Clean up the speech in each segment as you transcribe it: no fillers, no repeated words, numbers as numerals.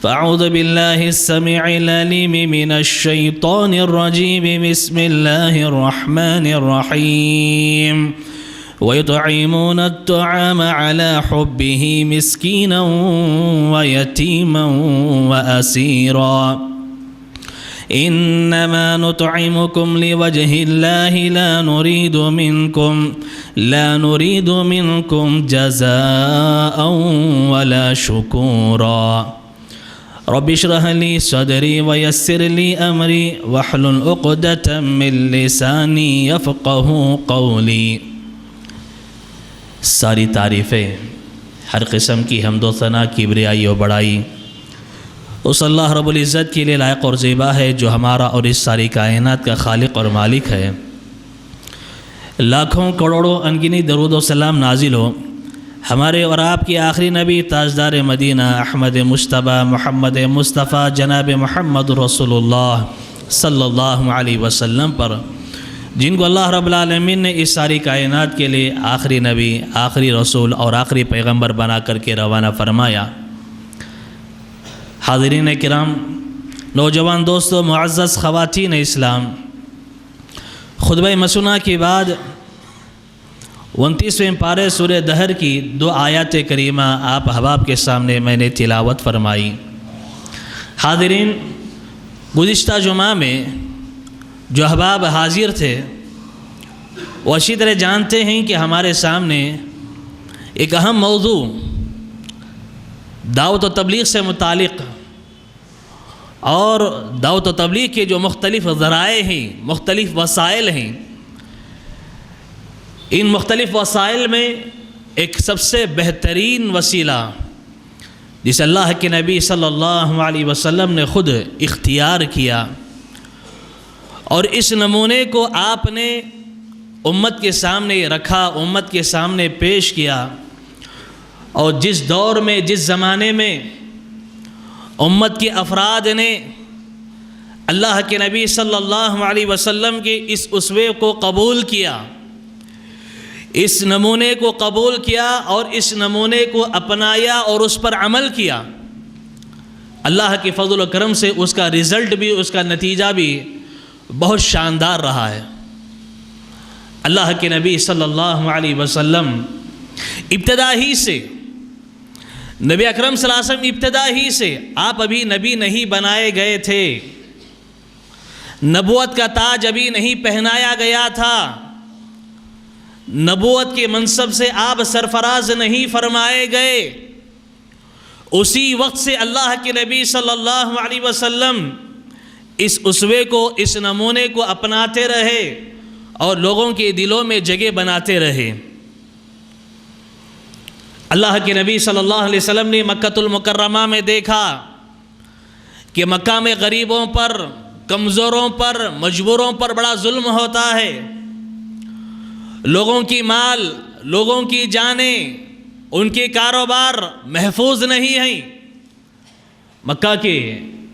فاعوذ بالله السميع العليم من الشيطان الرجيم بسم الله الرحمن الرحيم ويطعمون الطعام على حبه مسكينا ويتيما وأسيرا إنما نطعمكم لوجه الله لا نريد منكم جزاء ولا شكورا رب اشرح لي صدري ويسر لي أمري واحلل عقدة من لساني يفقهوا قولي. ساری تعریفیں، ہر قسم کی حمد و ثنا، کبریائی و بڑائی اس اللہ رب العزت کے لیے لائق اور زیبا ہے جو ہمارا اور اس ساری کائنات کا خالق اور مالک ہے. لاکھوں کروڑوں انگنی درود و سلام نازل ہو ہمارے اور آپ کے آخری نبی تاجدار مدینہ احمد مجتبیٰ محمد مصطفیٰ جناب محمد رسول اللہ صلی اللہ علیہ وسلم پر، جن کو اللہ رب العالمین نے اس ساری کائنات کے لیے آخری نبی، آخری رسول اور آخری پیغمبر بنا کر کے روانہ فرمایا. حاضرین کرام، نوجوان دوستو، معزز خواتین اسلام، خطبہ مسنہ کے بعد 29ویں پارے سورہ دہر کی 2 آیات کریمہ آپ احباب کے سامنے میں نے تلاوت فرمائی. حاضرین، گزشتہ جمعہ میں جو احباب حاضر تھے وہ اچھی طرح جانتے ہیں کہ ہمارے سامنے ایک اہم موضوع دعوت و تبلیغ سے متعلق اور دعوت و تبلیغ کے جو مختلف ذرائع ہیں، مختلف وسائل ہیں، ان مختلف وسائل میں ایک سب سے بہترین وسیلہ جسے اللہ کے نبی صلی اللہ علیہ وسلم نے خود اختیار کیا اور اس نمونے کو آپ نے امت کے سامنے رکھا، امت کے سامنے پیش کیا، اور جس دور میں، جس زمانے میں امت کے افراد نے اللہ کے نبی صلی اللہ علیہ وسلم کے اس اسوے کو قبول کیا، اس نمونے کو قبول کیا اور اس نمونے کو اپنایا اور اس پر عمل کیا، اللہ کے فضل و کرم سے اس کا رزلٹ بھی، اس کا نتیجہ بھی بہت شاندار رہا ہے. اللہ کے نبی صلی اللہ علیہ وسلم ابتدا ہی سے، نبی اکرم صلی اللہ علیہ وسلم ابتدا ہی سے، آپ ابھی نبی نہیں بنائے گئے تھے، نبوت کا تاج ابھی نہیں پہنایا گیا تھا، نبوت کے منصب سے آپ سرفراز نہیں فرمائے گئے. اسی وقت سے اللہ کے نبی صلی اللہ علیہ وسلم اس اسوے کو، اس نمونے کو اپناتے رہے اور لوگوں کے دلوں میں جگہ بناتے رہے. اللہ کے نبی صلی اللہ علیہ وسلم نے مکہ المکرمہ میں دیکھا کہ مکہ میں غریبوں پر، کمزوروں پر، مجبوروں پر بڑا ظلم ہوتا ہے. لوگوں کی مال، لوگوں کی جانیں، ان کے کاروبار محفوظ نہیں ہیں. مکہ کے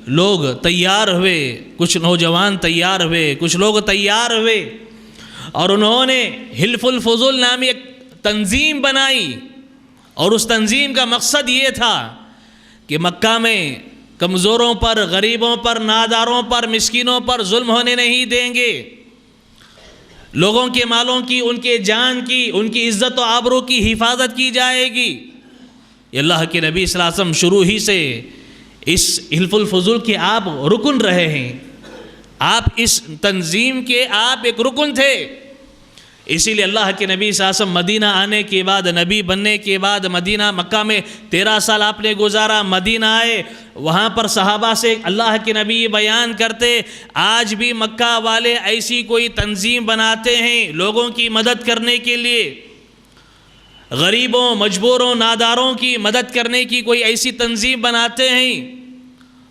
لوگ تیار ہوئے، کچھ نوجوان تیار ہوئے، کچھ لوگ تیار ہوئے اور انہوں نے حلف الفضول نامی ایک تنظیم بنائی، اور اس تنظیم کا مقصد یہ تھا کہ مکہ میں کمزوروں پر، غریبوں پر، ناداروں پر، مسکینوں پر ظلم ہونے نہیں دیں گے، لوگوں کے مالوں کی، ان کے جان کی، ان کی عزت و آبرو کی حفاظت کی جائے گی. یہ اللہ کے نبی صلی اللہ علیہ وسلم شروع ہی سے اس حلف الفضول کے آپ رکن رہے ہیں، آپ اس تنظیم کے آپ ایک رکن تھے. اسی لیے اللہ کے نبی صلی اللہ علیہ وسلم مدینہ آنے کے بعد، نبی بننے کے بعد، مدینہ، مکہ میں 13 سال آپ نے گزارا، مدینہ آئے، وہاں پر صحابہ سے اللہ کے نبی بیان کرتے، آج بھی مکہ والے ایسی کوئی تنظیم بناتے ہیں لوگوں کی مدد کرنے کے لیے، غریبوں، مجبوروں، ناداروں کی مدد کرنے کی کوئی ایسی تنظیم بناتے ہیں،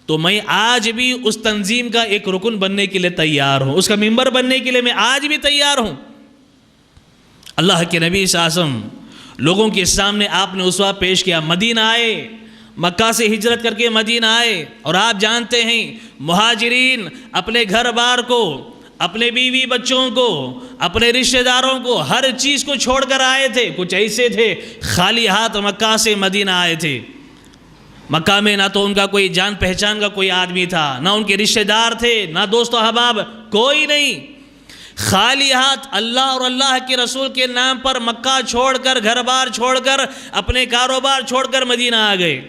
تو میں آج بھی اس تنظیم کا ایک رکن بننے کے لیے تیار ہوں، اس کا ممبر بننے کے لیے میں آج بھی تیار ہوں. اللہ کے نبی صلی اللہ علیہ وسلم لوگوں کے سامنے آپ نے اسوہ پیش کیا. مدینہ آئے، مکہ سے ہجرت کر کے مدینہ آئے، اور آپ جانتے ہیں مہاجرین اپنے گھر بار کو، اپنے بیوی بچوں کو، اپنے رشتہ داروں کو، ہر چیز کو چھوڑ کر آئے تھے. کچھ ایسے تھے خالی ہاتھ مکہ سے مدینہ آئے تھے. مکہ میں نہ تو ان کا کوئی جان پہچان کا کوئی آدمی تھا، نہ ان کے رشتہ دار تھے، نہ دوست و احباب، کوئی نہیں۔ خالی ہاتھ اللہ اور اللہ کے رسول کے نام پر مکہ چھوڑ کر، گھر بار چھوڑ کر، اپنے کاروبار چھوڑ کر مدینہ آ گئے۔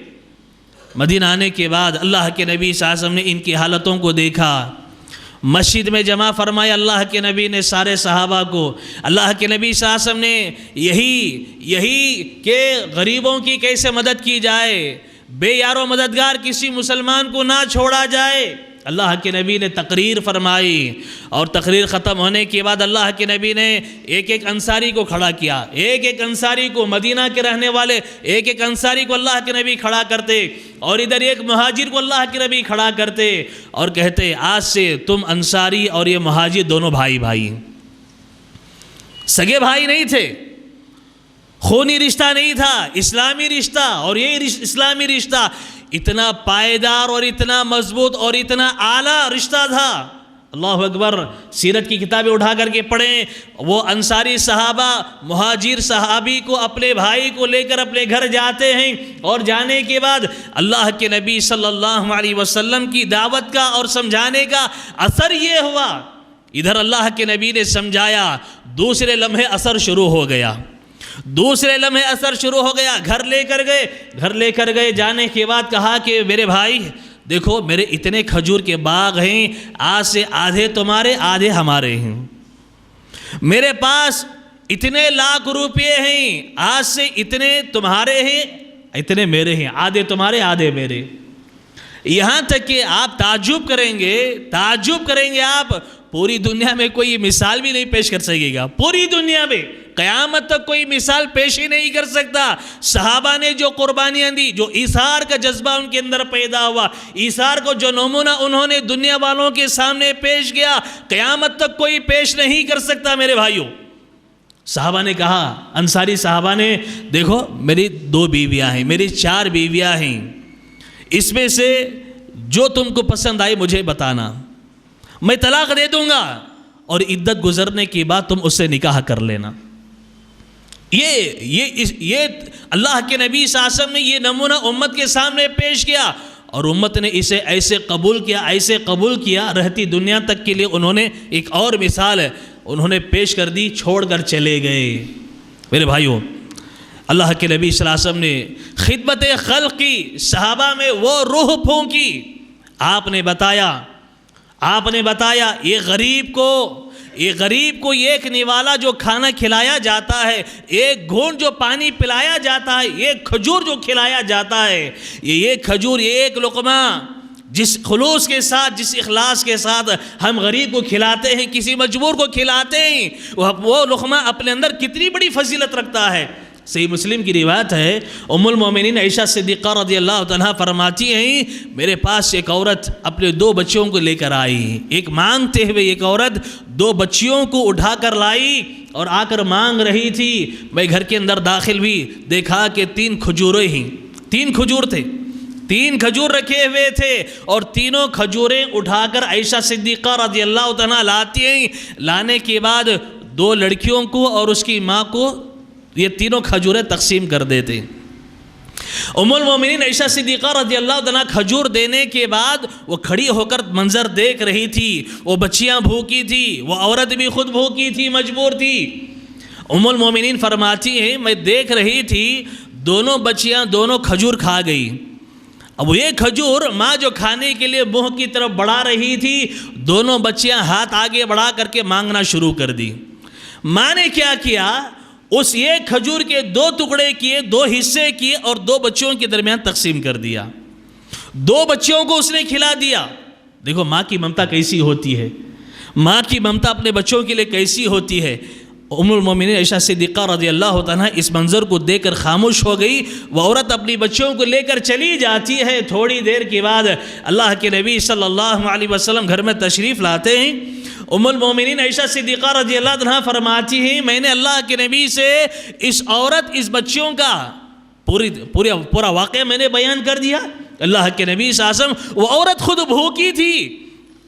مدینہ آنے کے بعد اللہ کے نبی صلی اللہ علیہ وسلم نے ان کی حالتوں کو دیکھا، مسجد میں جمع فرمایا اللہ کے نبی نے سارے صحابہ کو۔ اللہ کے نبی صلی اللہ علیہ وسلم نے یہی کہ غریبوں کی کیسے مدد کی جائے، بے یار و مددگار کسی مسلمان کو نہ چھوڑا جائے، اللہ کے نبی نے تقریر فرمائی۔ اور تقریر ختم ہونے کے بعد اللہ کے نبی نے ایک ایک انصاری کو کھڑا کیا، ایک ایک انصاری کو، مدینہ کے رہنے والے ایک ایک انصاری کو اللہ کے نبی کھڑا کرتے، اور ادھر ایک مہاجر کو اللہ کے نبی کھڑا کرتے اور کہتے آج سے تم انصاری اور یہ مہاجر دونوں بھائی، سگے بھائی نہیں تھے، خونی رشتہ نہیں تھا، اسلامی رشتہ، اور یہ اسلامی رشتہ اتنا پائیدار اور اتنا مضبوط اور اتنا اعلیٰ رشتہ تھا۔ اللہ اکبر، سیرت کی کتابیں اٹھا کر کے پڑھیں، وہ انصاری صحابہ مہاجر صحابی کو، اپنے بھائی کو لے کر اپنے گھر جاتے ہیں، اور جانے کے بعد اللہ کے نبی صلی اللہ علیہ وسلم کی دعوت کا اور سمجھانے کا اثر یہ ہوا، ادھر اللہ کے نبی نے سمجھایا، دوسرے لمحے اثر شروع ہو گیا، گھر لے کر گئے، جانے کے بعد کہا کہ میرے بھائی دیکھو، میرے اتنے کھجور کے باغ ہیں، آج سے آدھے تمہارے آدھے ہمارے ہیں، میرے پاس اتنے لاکھ روپے ہیں، آج سے اتنے تمہارے ہیں، اتنے میرے ہیں، آدھے تمہارے آدھے میرے۔ یہاں تک کہ آپ تعجب کریں گے آپ، پوری دنیا میں کوئی مثال بھی نہیں پیش کر سکے گا، پوری دنیا میں قیامت تک کوئی مثال پیش ہی نہیں کر سکتا۔ صحابہ نے جو قربانیاں دی، جو ایثار کا جذبہ ان کے اندر پیدا ہوا، ایثار کو جو نمونہ انہوں نے دنیا والوں کے سامنے پیش کیا، قیامت تک کوئی پیش نہیں کر سکتا میرے بھائیوں۔ صحابہ نے کہا، انصاری صحابہ نے، دیکھو میری 2 بیویاں ہیں، میری 4 بیویاں ہیں، اس میں سے جو تم کو پسند آئی مجھے بتانا، میں طلاق دے دوں گا، اور عدت گزرنے کے بعد تم اس سے نکاح کر لینا۔ یہ اللہ کے نبی صلی اللہ علیہ وسلم نے یہ نمونہ امت کے سامنے پیش کیا، اور امت نے اسے ایسے قبول کیا، رہتی دنیا تک کے لیے انہوں نے ایک اور مثال انہوں نے پیش کر دی، چھوڑ کر چلے گئے۔ میرے بھائیوں، اللہ کے نبی صلی اللہ علیہ وسلم نے خدمت خلق کی، صحابہ میں وہ روح پھونکی۔ آپ نے بتایا یہ غریب کو ایک نوالا جو کھانا کھلایا جاتا ہے، ایک گھونٹ جو پانی پلایا جاتا ہے، ایک کھجور جو کھلایا جاتا ہے، یہ کھجور، ایک لقمہ جس خلوص کے ساتھ، جس اخلاص کے ساتھ ہم غریب کو کھلاتے ہیں، کسی مجبور کو کھلاتے ہیں، وہ لقمہ اپنے اندر کتنی بڑی فضیلت رکھتا ہے۔ صحیح مسلم کی روایت ہے، ام المومنین عائشہ صدیقہ رضی اللہ عنہا فرماتی ہیں، میرے پاس ایک عورت اپنے 2 بچیوں کو لے کر آئی، ایک مانگتے ہوئے ایک عورت 2 بچیوں کو اٹھا کر لائی اور آ کر مانگ رہی تھی۔ میں گھر کے اندر داخل ہوئی، دیکھا کہ 3 کھجوریں ہیں، 3 کھجور تھے، 3 کھجور رکھے ہوئے تھے، اور تینوں کھجوریں اٹھا کر عائشہ صدیقہ رضی اللہ عنہا لاتی ہیں۔ لانے کے بعد 2 لڑکیوں کو اور اس کی ماں کو یہ تینوں کھجوریں تقسیم کر دیتے۔ ام المومنین عائشہ صدیقہ رضی اللہ عنہا کھجور دینے کے بعد وہ کھڑی ہو کر منظر دیکھ رہی تھی، وہ بچیاں بھوکی تھی، وہ عورت بھی خود بھوکی تھی، مجبور تھی۔ ام المومنین فرماتی ہیں، میں دیکھ رہی تھی، دونوں بچیاں دونوں کھجور کھا گئی۔ اب یہ کھجور ماں جو کھانے کے لیے منہ کی طرف بڑھا رہی تھی، دونوں بچیاں ہاتھ آگے بڑھا کر کے مانگنا شروع کر دی۔ ماں نے کیا کیا، اس ایک کھجور کے 2 ٹکڑے کیے، 2 حصے کیے، اور 2 بچوں کے درمیان تقسیم کر دیا، 2 بچوں کو اس نے کھلا دیا۔ دیکھو ماں کی ممتا کیسی ہوتی ہے، ماں کی ممتا اپنے بچوں کے لیے کیسی ہوتی ہے۔ ام المومنین عائشہ صدیقہ رضی اللہ عنہا اس منظر کو دیکھ کر خاموش ہو گئی۔ وہ عورت اپنی بچوں کو لے کر چلی جاتی ہے۔ تھوڑی دیر کے بعد اللہ کے نبی صلی اللہ علیہ وسلم گھر میں تشریف لاتے ہیں۔ ام المومنین عائشہ صدیقہ رضی اللہ عنہا فرماتی ہیں، میں نے اللہ کے نبی سے اس عورت، اس بچوں کا پورا واقعہ میں نے بیان کر دیا۔ اللہ کے نبی صلی اللہ علیہ وسلم، وہ عورت خود بھوکی تھی،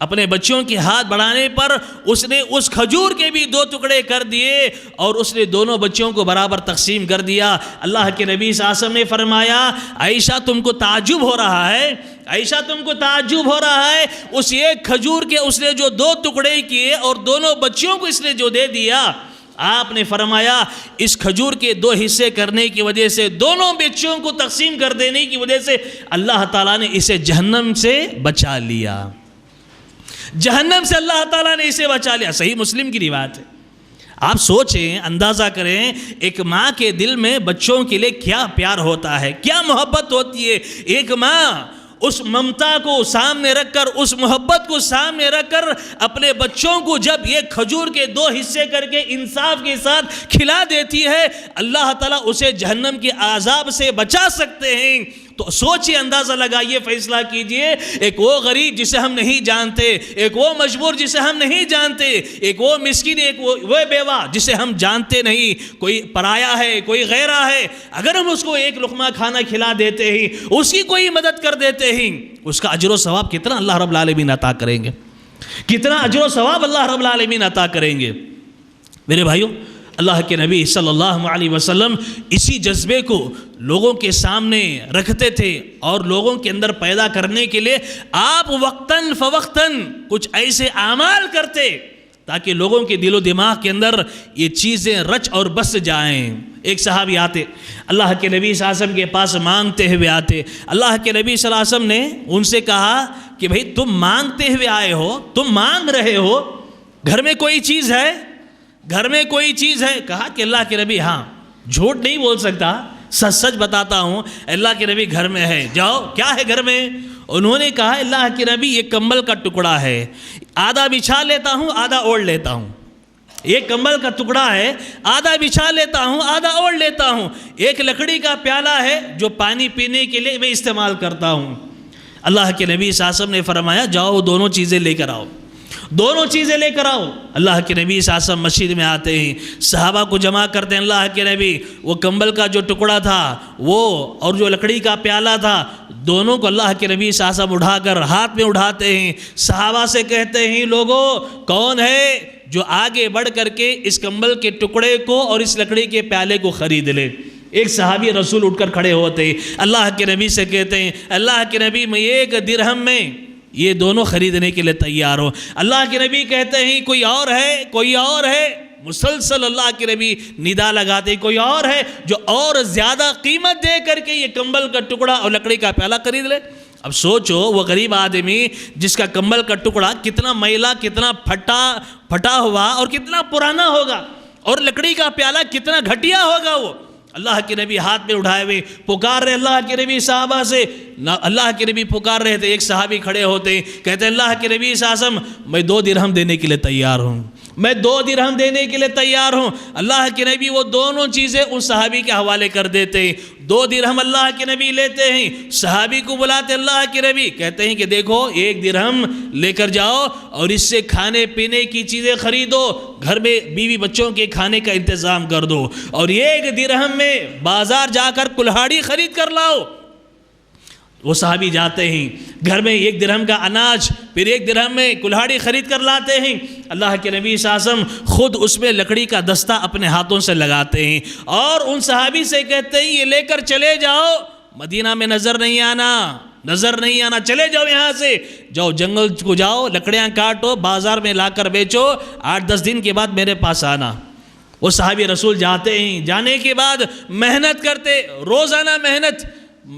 اپنے بچوں کے ہاتھ بڑھانے پر اس نے اس کھجور کے بھی 2 ٹکڑے کر دیے اور اس نے دونوں بچوں کو برابر تقسیم کر دیا۔ اللہ کے نبی صلی اللہ علیہ وسلم نے فرمایا عائشہ تم کو تعجب ہو رہا ہے، عائشہ تم کو تعجب ہو رہا ہے، اس ایک کھجور کے اس نے جو 2 ٹکڑے کیے اور دونوں بچوں کو اس نے جو دے دیا، آپ نے فرمایا اس کھجور کے 2 حصے کرنے کی وجہ سے، دونوں بچوں کو تقسیم کر دینے کی وجہ سے اللہ تعالیٰ نے اسے جہنم سے بچا لیا، جہنم سے اللہ تعالیٰ نے اسے بچا لیا۔ صحیح مسلم کی روایت ہے۔ آپ سوچیں، اندازہ کریں، ایک ماں کے دل میں بچوں کے لیے کیا پیار ہوتا ہے، کیا محبت ہوتی ہے۔ ایک ماں اس ممتا کو سامنے رکھ کر، اس محبت کو سامنے رکھ کر اپنے بچوں کو جب یہ کھجور کے 2 حصے کر کے انصاف کے ساتھ کھلا دیتی ہے، اللہ تعالیٰ اسے جہنم کے عذاب سے بچا سکتے ہیں۔ تو سوچئے، اندازہ لگائیے، فیصلہ کیجئے، ایک وہ غریب جسے ہم نہیں جانتے، ایک وہ مجبور جسے ہم نہیں جانتے، ایک وہ مسکین، ایک وہ بیوہ جسے ہم جانتے نہیں، کوئی پرایا ہے، کوئی غیرہ ہے، اگر ہم اس کو ایک لقمہ کھانا کھلا دیتے ہیں، اس کی کوئی مدد کر دیتے ہیں، اس کا اجر و ثواب کتنا اللہ رب العالمین عطا کریں گے، کتنا اجر و ثواب اللہ رب العالمین عطا کریں گے۔ میرے بھائیوں، اللہ کے نبی صلی اللہ علیہ وسلم اسی جذبے کو لوگوں کے سامنے رکھتے تھے اور لوگوں کے اندر پیدا کرنے کے لیے آپ وقتاً فوقتاً کچھ ایسے اعمال کرتے تاکہ لوگوں کے دل و دماغ کے اندر یہ چیزیں رچ اور بس جائیں۔ ایک صحابی آتے، اللہ کے نبی صلی اللہ علیہ وسلم کے پاس مانگتے ہوئے آتے، اللہ کے نبی صلی اللہ علیہ وسلم نے ان سے کہا کہ بھئی تم مانگتے ہوئے آئے ہو، تم مانگ رہے ہو، گھر میں کوئی چیز ہے، گھر میں کوئی چیز ہے؟ کہا کہ اللہ کے نبی ہاں، جھوٹ نہیں بول سکتا، سچ سچ بتاتا ہوں، اللہ کے نبی گھر میں ہے۔ جاؤ، کیا ہے گھر میں؟ انہوں نے کہا اللہ کے نبی یہ کمبل کا ٹکڑا ہے، آدھا بچھا لیتا ہوں، آدھا اوڑھ لیتا ہوں۔ ایک کمبل کا ٹکڑا ہے، آدھا بچھا لیتا ہوں، آدھا اوڑھ لیتا ہوں۔ ایک لکڑی کا پیالہ ہے جو پانی پینے کے لیے میں استعمال کرتا ہوں۔ اللہ کے نبی صلی اللہ علیہ وسلم نے فرمایا جاؤ دونوں چیزیں لے کر آؤ، دونوں چیزیں لے کر آؤ۔ اللہ کے نبی صلی اللہ علیہ وسلم مسجد میں آتے ہیں، صحابہ کو جمع کرتے ہیں، اللہ کے نبی وہ کمبل کا جو ٹکڑا تھا وہ اور جو لکڑی کا پیالہ تھا، دونوں کو اللہ کے نبی صلی اللہ علیہ وسلم اٹھا کر ہاتھ میں اٹھاتے ہیں، صحابہ سے کہتے ہیں لوگوں کون ہے جو آگے بڑھ کر کے اس کمبل کے ٹکڑے کو اور اس لکڑی کے پیالے کو خرید لے؟ ایک صحابی رسول اٹھ کر کھڑے ہوتے ہیں، اللہ کے نبی سے کہتے ہیں اللہ کے نبی میں 1 درہم میں یہ دونوں خریدنے کے لیے تیار ہو۔ اللہ کے نبی کہتے ہیں کوئی اور ہے، کوئی اور ہے؟ مسلسل اللہ کے نبی ندا لگاتے کوئی اور ہے جو اور زیادہ قیمت دے کر کے یہ کمبل کا ٹکڑا اور لکڑی کا پیالہ خرید لے؟ اب سوچو وہ غریب آدمی جس کا کمبل کا ٹکڑا کتنا میلا، کتنا پھٹا ہوا اور کتنا پرانا ہوگا، اور لکڑی کا پیالہ کتنا گھٹیا ہوگا، وہ اللہ کے نبی ہاتھ میں اٹھائے ہوئے پکار رہے اللہ کے نبی صحابہ سے، اللہ کے نبی پکار رہے تھے، ایک صحابی کھڑے ہوتے کہتے ہیں اللہ کے نبی صلی اللہ علیہ وسلم میں 2 درہم دینے کے لیے تیار ہوں، میں 2 درہم دینے کے لیے تیار ہوں۔ اللہ کے نبی وہ دونوں چیزیں اس صحابی کے حوالے کر دیتے ہیں، 2 درہم اللہ کے نبی لیتے ہیں، صحابی کو بلاتے اللہ کے نبی کہتے ہیں کہ دیکھو 1 درہم لے کر جاؤ اور اس سے کھانے پینے کی چیزیں خریدو، گھر میں بیوی بچوں کے کھانے کا انتظام کر دو، اور 1 درہم میں بازار جا کر کلہاڑی خرید کر لاؤ۔ وہ صحابی جاتے ہیں، گھر میں 1 درہم کا اناج، پھر 1 درہم میں کلہاڑی خرید کر لاتے ہیں۔ اللہ کے نبی صلی اللہ علیہ وسلم خود اس میں لکڑی کا دستہ اپنے ہاتھوں سے لگاتے ہیں اور ان صحابی سے کہتے ہیں یہ لے کر چلے جاؤ، مدینہ میں نظر نہیں آنا، چلے جاؤ یہاں سے، جاؤ جنگل کو جاؤ، لکڑیاں کاٹو، بازار میں لا کر بیچو، 8-10 دن کے بعد میرے پاس آنا۔ وہ صحابی رسول جاتے ہیں، جانے کے بعد محنت کرتے، روزانہ محنت،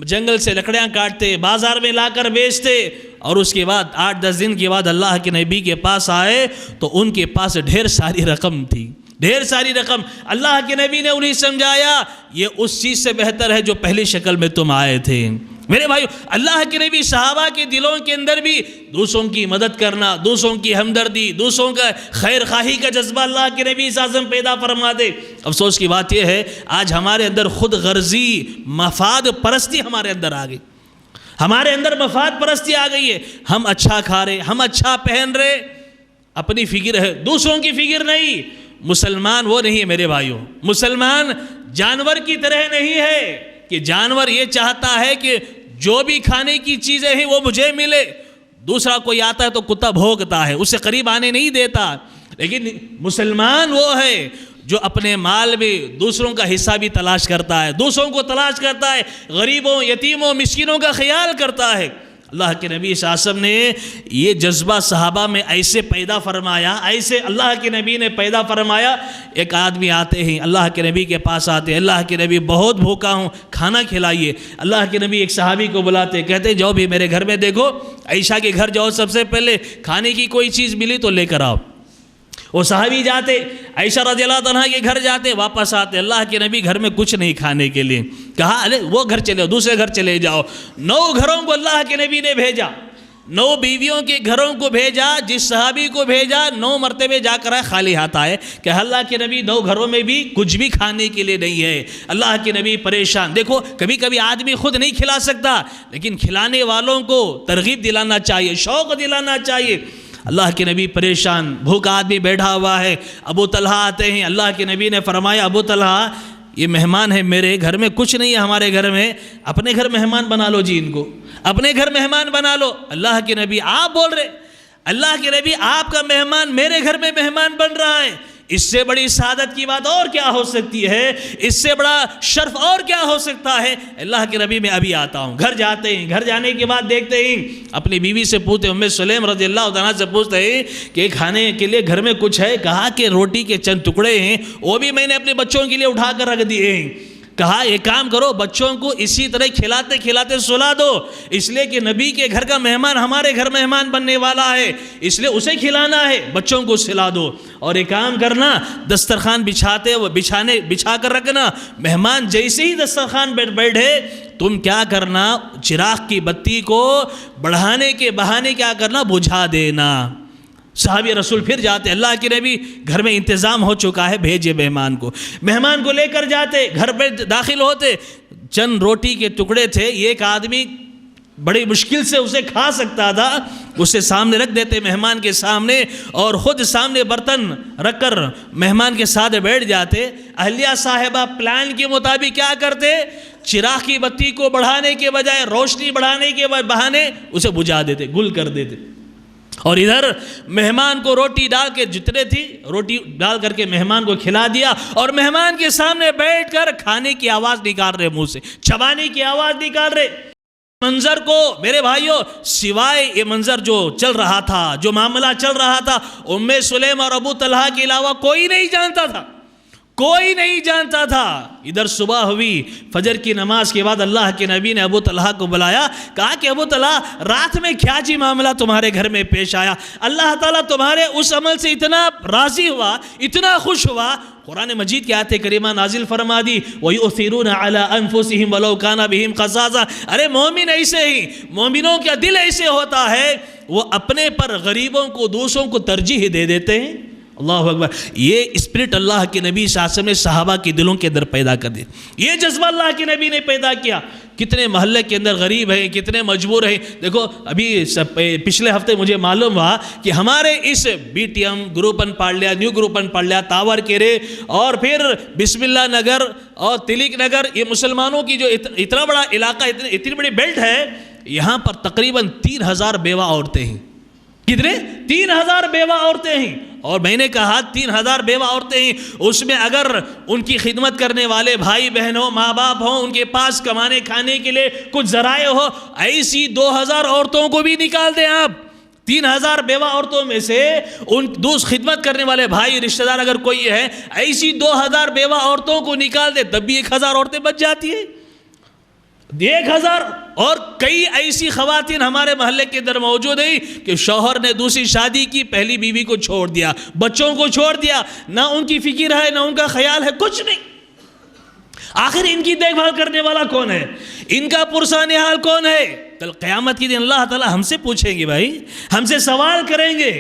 جنگل سے لکڑیاں کاٹتے، بازار میں لا کر بیچتے، اور اس کے بعد 8-10 دن کے بعد اللہ کے نبی کے پاس آئے تو ان کے پاس ڈھیر ساری رقم تھی، ڈھیر ساری رقم۔ اللہ کے نبی نے انہیں سمجھایا یہ اس چیز سے بہتر ہے جو پہلی شکل میں تم آئے تھے۔ میرے بھائیو، اللہ کے نبی صحابہ کے دلوں کے اندر بھی دوسروں کی مدد کرنا، دوسروں کی ہمدردی، دوسروں کا خیر خواہی کا جذبہ اللہ کے نبی صلی اللہ علیہ وسلم پیدا فرما دے۔ افسوس کی بات یہ ہے آج ہمارے اندر خود غرضی، مفاد پرستی ہمارے اندر آ گئی، ہمارے اندر مفاد پرستی آ گئی ہے۔ ہم اچھا کھا رہے، ہم اچھا پہن رہے، اپنی فکر ہے، دوسروں کی فکر نہیں۔ مسلمان وہ نہیں ہے میرے بھائیوں، مسلمان جانور کی طرح نہیں ہے کہ جانور یہ چاہتا ہے کہ جو بھی کھانے کی چیزیں ہیں وہ مجھے ملے، دوسرا کوئی آتا ہے تو کتا بھونکتا ہے، اسے قریب آنے نہیں دیتا. لیکن مسلمان وہ ہے جو اپنے مال میں دوسروں کا حصہ بھی تلاش کرتا ہے، دوسروں کو تلاش کرتا ہے، غریبوں، یتیموں، مسکینوں کا خیال کرتا ہے. اللہ کے نبی صلی اللہ علیہ وسلم نے یہ جذبہ صحابہ میں ایسے پیدا فرمایا، ایسے اللہ کے نبی نے پیدا فرمایا. ایک آدمی آتے ہیں اللہ کے نبی کے پاس آتے ہیں، اللہ کے نبی بہت بھوکا ہوں، کھانا کھلائیے. اللہ کے نبی ایک صحابی کو بلاتے، کہتے جاؤ بھی میرے گھر میں دیکھو، عائشہ کے گھر جاؤ، سب سے پہلے کھانے کی کوئی چیز ملی تو لے کر آؤ. وہ صحابی جاتے، عائشہ رضی اللہ عنہا کے گھر جاتے، واپس آتے، اللہ کے نبی گھر میں کچھ نہیں کھانے کے لیے. کہا ارے وہ گھر چلے، دوسرے گھر چلے جاؤ. 9 گھروں کو اللہ کے نبی نے بھیجا، 9 بیویوں کے گھروں کو بھیجا. جس صحابی کو بھیجا 9 مرتبے جا کر خالی ہاتھ آئے کہ اللہ کے نبی 9 گھروں میں بھی کچھ بھی کھانے کے لیے نہیں ہے. اللہ کے نبی پریشان. دیکھو کبھی کبھی آدمی خود نہیں کھلا سکتا، لیکن کھلانے والوں کو ترغیب دلانا چاہیے، شوق دلانا چاہیے. اللہ کے نبی پریشان، بھوکا آدمی بیٹھا ہوا ہے. ابو طلحہ آتے ہیں، اللہ کے نبی نے فرمایا ابو طلحہ یہ مہمان ہے، میرے گھر میں کچھ نہیں ہے، ہمارے گھر میں، اپنے گھر مہمان بنا لو جی، ان کو اپنے گھر مہمان بنا لو. اللہ کے نبی آپ بول رہے، اللہ کے نبی آپ کا مہمان میرے گھر میں مہمان بن رہا ہے، اس سے بڑی سعادت کی بات اور کیا ہو سکتی ہے؟ اس سے بڑا شرف اور کیا ہو سکتا ہے؟ اللہ کے نبی میں ابھی آتا ہوں. گھر جاتے ہیں، گھر جانے کے بعد دیکھتے ہیں، اپنی بیوی سے پوچھتے، ام سلیم رضی اللہ عنہا سے پوچھتے ہیں کہ کھانے کے لیے گھر میں کچھ ہے؟ کہا کہ روٹی کے چند ٹکڑے ہیں، وہ بھی میں نے اپنے بچوں کے لیے اٹھا کر رکھ دیے ہیں. کہا ایک کام کرو، بچوں کو اسی طرح کھلاتے کھلاتے سلا دو، اس لیے کہ نبی کے گھر کا مہمان ہمارے گھر مہمان بننے والا ہے، اس لیے اسے کھلانا ہے، بچوں کو سلا دو. اور ایک کام کرنا، دسترخوان بچھا کر رکھنا، مہمان جیسے ہی دسترخوان پر بیٹھے تم کیا کرنا، چراغ کی بتی کو بڑھانے کے بہانے کیا کرنا، بجھا دینا. صحابی رسول پھر جاتے، اللہ کے نبی گھر میں انتظام ہو چکا ہے، بھیجے مہمان کو لے کر جاتے. گھر پہ داخل ہوتے، چند روٹی کے ٹکڑے تھے، ایک آدمی بڑی مشکل سے اسے کھا سکتا تھا، اسے سامنے رکھ دیتے مہمان کے سامنے، اور خود سامنے برتن رکھ کر مہمان کے ساتھ بیٹھ جاتے. اہلیہ صاحبہ پلان کے مطابق کیا کرتے، چراغ کی بتی کو بڑھانے کے بجائے روشنی بڑھانے کے بہانے اسے بجھا دیتے، گل کر دیتے. اور ادھر مہمان کو روٹی ڈال کے جتنے تھی روٹی ڈال کر کے مہمان کو کھلا دیا، اور مہمان کے سامنے بیٹھ کر کھانے کی آواز نکال رہے، منہ سے چبانے کی آواز نکال رہے. منظر کو میرے بھائیوں، سوائے یہ منظر جو چل رہا تھا، جو معاملہ چل رہا تھا، ام سلیم اور ابو طلحہ کے علاوہ کوئی نہیں جانتا تھا، کوئی نہیں جانتا تھا. ادھر صبح ہوئی، فجر کی نماز کے بعد اللہ کے نبی نے ابو طلحہ کو بلایا، کہا کہ ابو طلحہ رات میں کیا جی معاملہ تمہارے گھر میں پیش آیا؟ اللہ تعالیٰ تمہارے اس عمل سے اتنا راضی ہوا، اتنا خوش ہوا، قرآن مجید کی آیت کریمہ نازل فرما دی، وَيُؤْثِرُونَ عَلَىٰ أَنفُسِهِمْ وَلَوْ كَانَ بِهِمْ خَصَاصَةٌ. ارے مومن ایسے ہی، مومنوں کا دل ایسے ہوتا ہے، وہ اپنے پر غریبوں کو، دوسروں کو ترجیح دے دیتے ہیں. اللہ اکبر. یہ اسپرٹ اللہ کے نبی صلی اللہ علیہ وسلم نے صحابہ کے دلوں کے اندر پیدا کر دیا، یہ جذبہ اللہ کے نبی نے پیدا کیا. کتنے محلے کے اندر غریب ہیں، کتنے مجبور ہیں. دیکھو ابھی پچھلے ہفتے مجھے معلوم ہوا کہ ہمارے اس بی ٹی ایم، گروپن پاڑلیا، نیو گروپن پاڑلیا، تاور کیرے اور پھر بسم اللہ نگر اور تلک نگر، یہ مسلمانوں کی جو اتنا بڑا علاقہ، اتنی بڑی بیلٹ ہے، یہاں پر تقریباً 3000 بیوہ عورتیں ہیں. کتنے؟ 3000 بیوہ عورتیں ہیں. اور میں نے کہا 3000 بیوہ عورتیں ہیں، اس میں اگر ان کی خدمت کرنے والے بھائی بہن ہو، ماں باپ ہوں، ان کے پاس کمانے کھانے کے لیے کچھ ذرائع ہو، ایسی 2000 عورتوں کو بھی نکال دیں آپ. 3000 بیوہ عورتوں میں سے ان دوست خدمت کرنے والے بھائی رشتہ دار اگر کوئی ہے، ایسی 2000 بیوہ عورتوں کو نکال دے، تب بھی 1000 عورتیں بچ جاتی ہیں. 1000. اور کئی ایسی خواتین ہمارے محلے کے اندر موجود ہیں کہ شوہر نے دوسری شادی کی، پہلی بیوی کو چھوڑ دیا، بچوں کو چھوڑ دیا، نہ ان کی فکر ہے، نہ ان کا خیال ہے، کچھ نہیں. آخر ان کی دیکھ بھال کرنے والا کون ہے؟ ان کا پرسان حال کون ہے؟ کل قیامت کے دن اللہ تعالی ہم سے پوچھیں گے، بھائی ہم سے سوال کریں گے.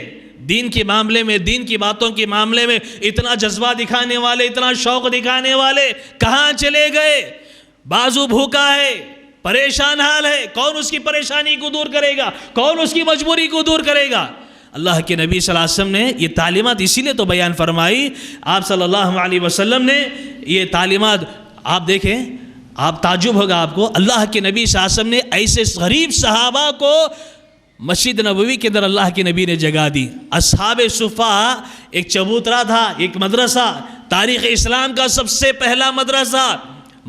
دین کے معاملے میں، دین کی باتوں کے معاملے میں اتنا جذبہ دکھانے والے، اتنا شوق دکھانے والے کہاں چلے گئے؟ بازو بھوکا ہے، پریشان حال ہے، کون اس کی پریشانی کو دور کرے گا؟ کون اس کی مجبوری کو دور کرے گا؟ اللہ کے نبی صلی اللہ علیہ وسلم نے یہ تعلیمات اسی لیے تو بیان فرمائی. آپ صلی اللہ علیہ وسلم نے یہ تعلیمات، آپ دیکھیں، آپ تعجب ہوگا آپ کو، اللہ کے نبی صلی اللہ علیہ وسلم نے ایسے غریب صحابہ کو مسجد نبوی کے اندر اللہ کے نبی نے جگہ دی. اصحاب صفہ ایک چبوترا تھا, ایک مدرسہ, تاریخ اسلام کا سب سے پہلا مدرسہ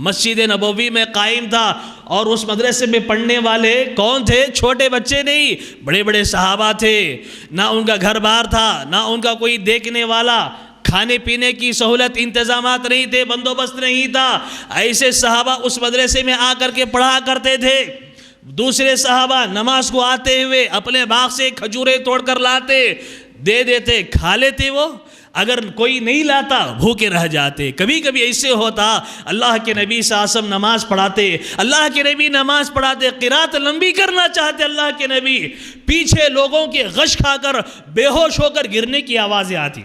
مسجد نبوی میں قائم تھا. اور اس مدرسے میں پڑھنے والے کون تھے؟ چھوٹے بچے نہیں, بڑے بڑے صحابہ تھے. نہ ان کا گھر بار تھا, نہ ان کا کوئی دیکھنے والا, کھانے پینے کی سہولت انتظامات نہیں تھے, بندوبست نہیں تھا. ایسے صحابہ اس مدرسے میں آ کر کے پڑھا کرتے تھے. دوسرے صحابہ نماز کو آتے ہوئے اپنے باغ سے کھجوریں توڑ کر لاتے, دے دیتے, کھا لیتے. وہ اگر کوئی نہیں لاتا بھوکے رہ جاتے. کبھی کبھی ایسے ہوتا اللہ کے نبی صلی اللہ علیہ وسلم نماز پڑھاتے, اللہ کے نبی نماز پڑھاتے, قرات لمبی کرنا چاہتے اللہ کے نبی, پیچھے لوگوں کے غش کھا کر بے ہوش ہو کر گرنے کی آوازیں آتی.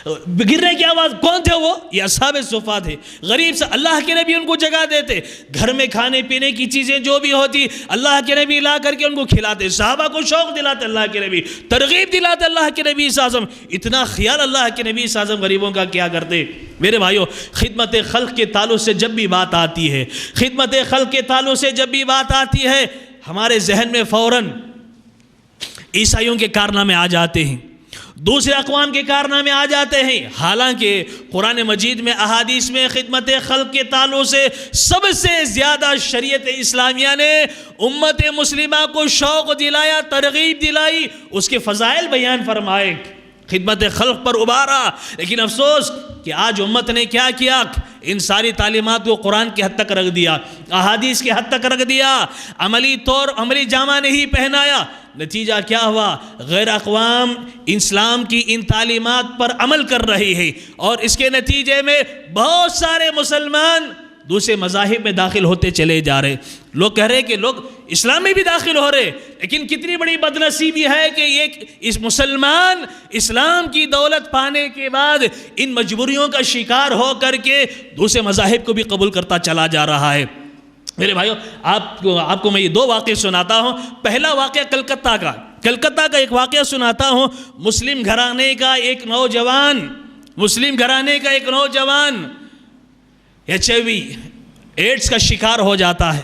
گرنے کی آواز کون تھے؟ وہ یہ اصحاب صفہ تھے. غریب سے اللہ کے نبی ان کو جگہ دیتے, گھر میں کھانے پینے کی چیزیں جو بھی ہوتی اللہ کے نبی لا کر کے ان کو کھلاتے. صحابہ کو شوق دلاتے اللہ کے نبی, ترغیب دلاتے اللہ کے نبی صلی اللہ علیہ وسلم. اتنا خیال اللہ کے نبی صلی اللہ علیہ وسلم غریبوں کا کیا کرتے. میرے بھائیو, خدمت خلق کے تعلق سے جب بھی بات آتی ہے, خدمت خلق کے تعلق سے جب بھی بات آتی ہے, ہمارے ذہن میں فوراً عیسائیوں کے کارنامے آ جاتے ہیں, دوسرے اقوام کے کارنامے آ جاتے ہیں. حالانکہ قرآن مجید میں احادیث میں خدمت خلق کے تعلق سے سب سے زیادہ شریعت اسلامیہ نے امت مسلمہ کو شوق دلایا, ترغیب دلائی, اس کے فضائل بیان فرمائے, خدمت خلق پر ابھارا. لیکن افسوس کہ آج امت نے کیا کیا, ان ساری تعلیمات کو قرآن کے حد تک رکھ دیا, احادیث کے حد تک رکھ دیا, عملی جامہ نہیں پہنایا. نتیجہ کیا ہوا؟ غیر اقوام اسلام کی ان تعلیمات پر عمل کر رہی ہے, اور اس کے نتیجے میں بہت سارے مسلمان دوسرے مذاہب میں داخل ہوتے چلے جا رہے. لوگ کہہ رہے کہ لوگ اسلام میں بھی داخل ہو رہے, لیکن کتنی بڑی بدنصیبی ہے کہ اس مسلمان اسلام کی دولت پانے کے بعد ان مجبوریوں کا شکار ہو کر کے دوسرے مذاہب کو بھی قبول کرتا چلا جا رہا ہے. میرے بھائیو, آپ کو میں یہ دو واقعے سناتا ہوں. پہلا واقعہ کلکتہ کا ایک واقعہ سناتا ہوں. مسلم گھرانے کا ایک نوجوان HIV ایڈز کا شکار ہو جاتا ہے,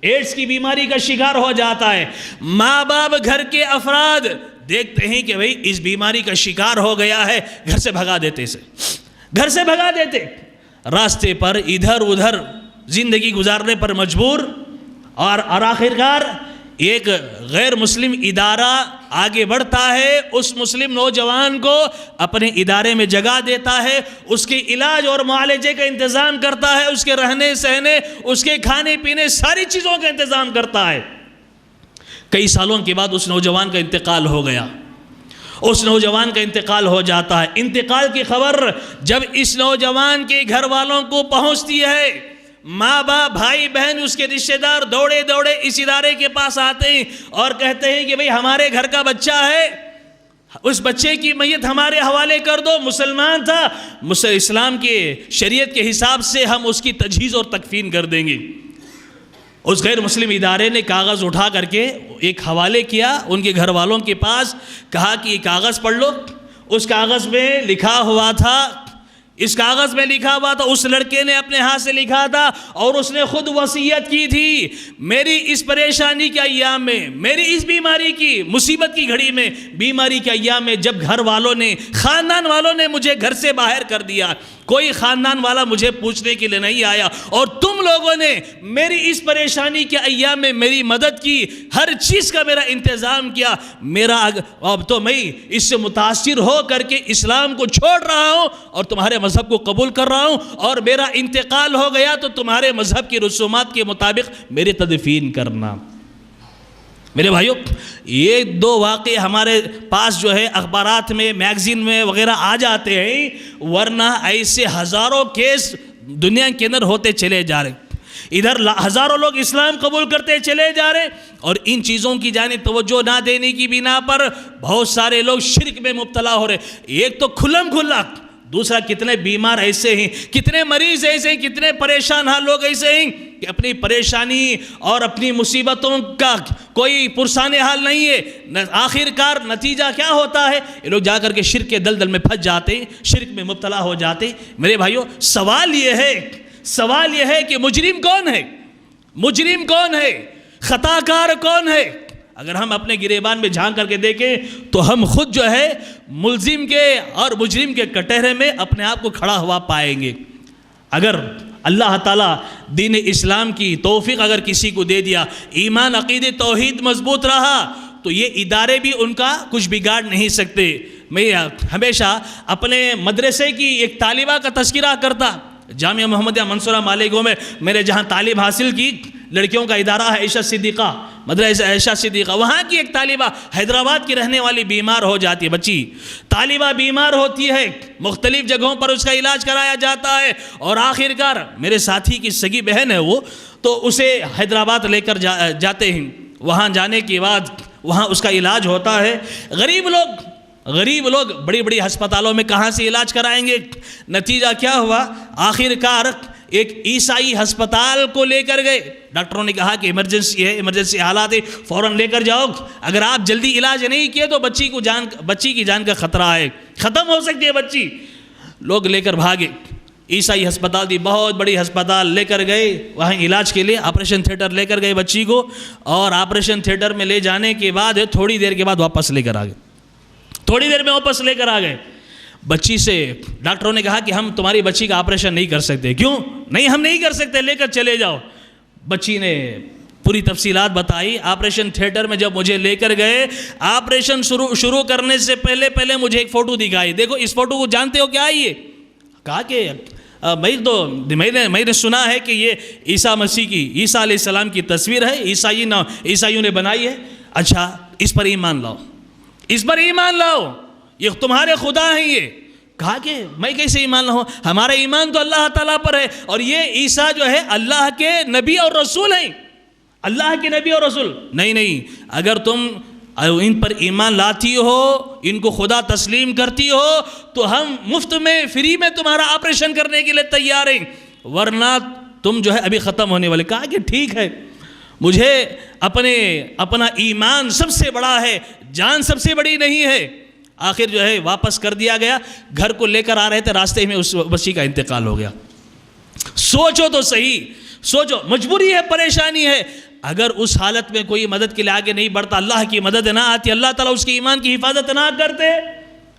ایڈز کی بیماری کا شکار ہو جاتا ہے. ماں باپ گھر کے افراد دیکھتے ہیں کہ بھئی اس بیماری کا شکار ہو گیا ہے, گھر سے بھگا دیتے. راستے پر ادھر ادھر زندگی گزارنے پر مجبور, اور آخرکار ایک غیر مسلم ادارہ آگے بڑھتا ہے, اس مسلم نوجوان کو اپنے ادارے میں جگہ دیتا ہے, اس کے علاج اور معالجے کا انتظام کرتا ہے, اس کے رہنے سہنے, اس کے کھانے پینے, ساری چیزوں کا انتظام کرتا ہے. کئی سالوں کے بعد اس نوجوان کا انتقال ہو گیا. ہو جاتا ہے. انتقال کی خبر جب اس نوجوان کے گھر والوں کو پہنچتی ہے, ماں باپ بھائی بہن اس کے رشتہ دار دوڑے اس ادارے کے پاس آتے ہیں اور کہتے ہیں کہ بھئی ہمارے گھر کا بچہ ہے, اس بچے کی میت ہمارے حوالے کر دو. مسلمان تھا, اسلام کے شریعت کے حساب سے ہم اس کی تجہیز اور تکفین کر دیں گے. اس غیر مسلم ادارے نے کاغذ اٹھا کر کے ایک حوالے کیا ان کے گھر والوں کے پاس, کہا کہ یہ کاغذ پڑھ لو. اس کاغذ میں لکھا ہوا تھا, اس لڑکے نے اپنے ہاتھ سے لکھا تھا, اور اس نے خود وصیت کی تھی, میری اس پریشانی کے ایام میں, میری اس بیماری کی مصیبت کی گھڑی میں, بیماری کے ایام میں جب گھر والوں نے, خاندان والوں نے مجھے گھر سے باہر کر دیا, کوئی خاندان والا مجھے پوچھنے کے لیے نہیں آیا, اور تم لوگوں نے میری اس پریشانی کے ایام میں میری مدد کی, ہر چیز کا میرا انتظام کیا. اب تو میں اس سے متاثر ہو کر کے اسلام کو چھوڑ رہا ہوں اور تمہارے مذہب کو قبول کر رہا ہوں, اور میرا انتقال ہو گیا تو تمہارے مذہب کی رسومات کے مطابق میری تدفین کرنا. میرے بھائیو, یہ دو واقعے ہمارے پاس جو ہے اخبارات میں, میگزین میں وغیرہ آ جاتے ہیں, ورنہ ایسے ہزاروں کیس دنیا کے اندر ہوتے چلے جا رہے. ادھر ہزاروں لوگ اسلام قبول کرتے چلے جا رہے, اور ان چیزوں کی جانب توجہ نہ دینے کی بنا پر بہت سارے لوگ شرک میں مبتلا ہو رہے. ایک تو کھلم کھلا, دوسرا کتنے بیمار ایسے ہیں, کتنے مریض ایسے ہیں, کتنے پریشان حال لوگ ایسے ہیں کہ اپنی پریشانی اور اپنی مصیبتوں کا کوئی پرسان حال نہیں ہے. آخرکار نتیجہ کیا ہوتا ہے؟ یہ لوگ جا کر کے شرک کے دلدل میں پھنس جاتے ہیں, شرک میں مبتلا ہو جاتے ہیں. میرے بھائیو, سوال یہ ہے کہ مجرم کون ہے, خطاکار کون ہے, اگر ہم اپنے گریبان میں جھانک کر کے دیکھیں تو ہم خود جو ہے ملزم کے اور مجرم کے کٹہرے میں اپنے آپ کو کھڑا ہوا پائیں گے۔ اگر اللہ تعالیٰ دین اسلام کی توفیق اگر کسی کو دے دیا، ایمان عقیدے توحید مضبوط رہا، تو یہ ادارے بھی ان کا کچھ بگاڑ نہیں سکتے۔ میں ہمیشہ اپنے مدرسے کی ایک طالبہ کا تذکرہ کرتا، جامعہ محمدیہ منصورہ مالیگاؤں میں میں نے جہاں تعلیم حاصل کی، لڑکیوں کا ادارہ ہے عائشہ صدیقہ، مدرسہ عائشہ صدیقہ، وہاں کی ایک طالبہ حیدرآباد کی رہنے والی بیمار ہو جاتی ہے، بچی طالبہ بیمار ہوتی ہے، مختلف جگہوں پر اس کا علاج کرایا جاتا ہے، اور آخر کار میرے ساتھی کی سگی بہن ہے وہ، تو اسے حیدرآباد لے کر جاتے ہیں۔ وہاں جانے کے بعد وہاں اس کا علاج ہوتا ہے۔ غریب لوگ بڑی بڑی ہسپتالوں میں کہاں سے علاج کرائیں گے؟ نتیجہ کیا ہوا؟ آخر کار ایک عیسائی ہسپتال کو لے کر گئے، ڈاکٹروں نے کہا کہ ایمرجنسی ہے، ایمرجنسی حالات ہے، فوراً لے کر جاؤ، اگر آپ جلدی علاج نہیں کیے تو بچی کی جان کا خطرہ ہے، ختم ہو سکتی ہے بچی۔ لوگ لے کر بھاگے، عیسائی ہسپتال دی، بہت بڑی ہسپتال لے کر گئے، وہاں علاج کے لیے آپریشن تھیٹر لے کر گئے بچی کو، اور آپریشن تھیٹر میں لے جانے کے بعد تھوڑی دیر کے بعد واپس لے کر آ گئے، تھوڑی دیر میں واپس لے کر آ گئے۔ بچی سے ڈاکٹروں نے کہا کہ ہم تمہاری بچی کا آپریشن نہیں کر سکتے۔ کیوں؟ نہیں، ہم نہیں کر سکتے، لے کر چلے جاؤ۔ بچی نے پوری تفصیلات بتائی۔ آپریشن تھیٹر میں جب مجھے لے کر گئے، آپریشن شروع کرنے سے پہلے مجھے ایک فوٹو دکھائی، دیکھو اس فوٹو کو جانتے ہو کیا ہے یہ؟ کہا کہ میں نے سنا ہے کہ یہ عیسیٰ مسیح کی، عیسیٰ علیہ السلام کی تصویر ہے، عیسائیوں نے بنائی ہے۔ اچھا، اس پر ایمان لاؤ، اس پر ایمان لاؤ، یہ تمہارے خدا ہیں یہ۔ کہا کہ میں کیسے ایمان لاؤں؟ ہمارا ایمان تو اللہ تعالیٰ پر ہے، اور یہ عیسیٰ جو ہے اللہ کے نبی اور رسول ہیں، اللہ کے نبی اور رسول۔ نہیں، اگر تم ان پر ایمان لاتی ہو، ان کو خدا تسلیم کرتی ہو، تو ہم مفت میں، فری میں تمہارا آپریشن کرنے کے لیے تیار ہیں، ورنہ تم جو ہے ابھی ختم ہونے والے۔ کہا کہ ٹھیک ہے، مجھے اپنا ایمان سب سے بڑا ہے، جان سب سے بڑی نہیں ہے۔ آخر جو ہے واپس کر دیا گیا، گھر کو لے کر آ رہے تھے، راستے میں اس بچی کا انتقال ہو گیا۔ سوچو تو صحیح، سوچو، مجبوری ہے، پریشانی ہے، اگر اس حالت میں کوئی مدد کے لیے آگے نہیں بڑھتا، اللہ کی مدد نہ آتی، اللہ تعالیٰ اس کے ایمان کی حفاظت نہ کرتے۔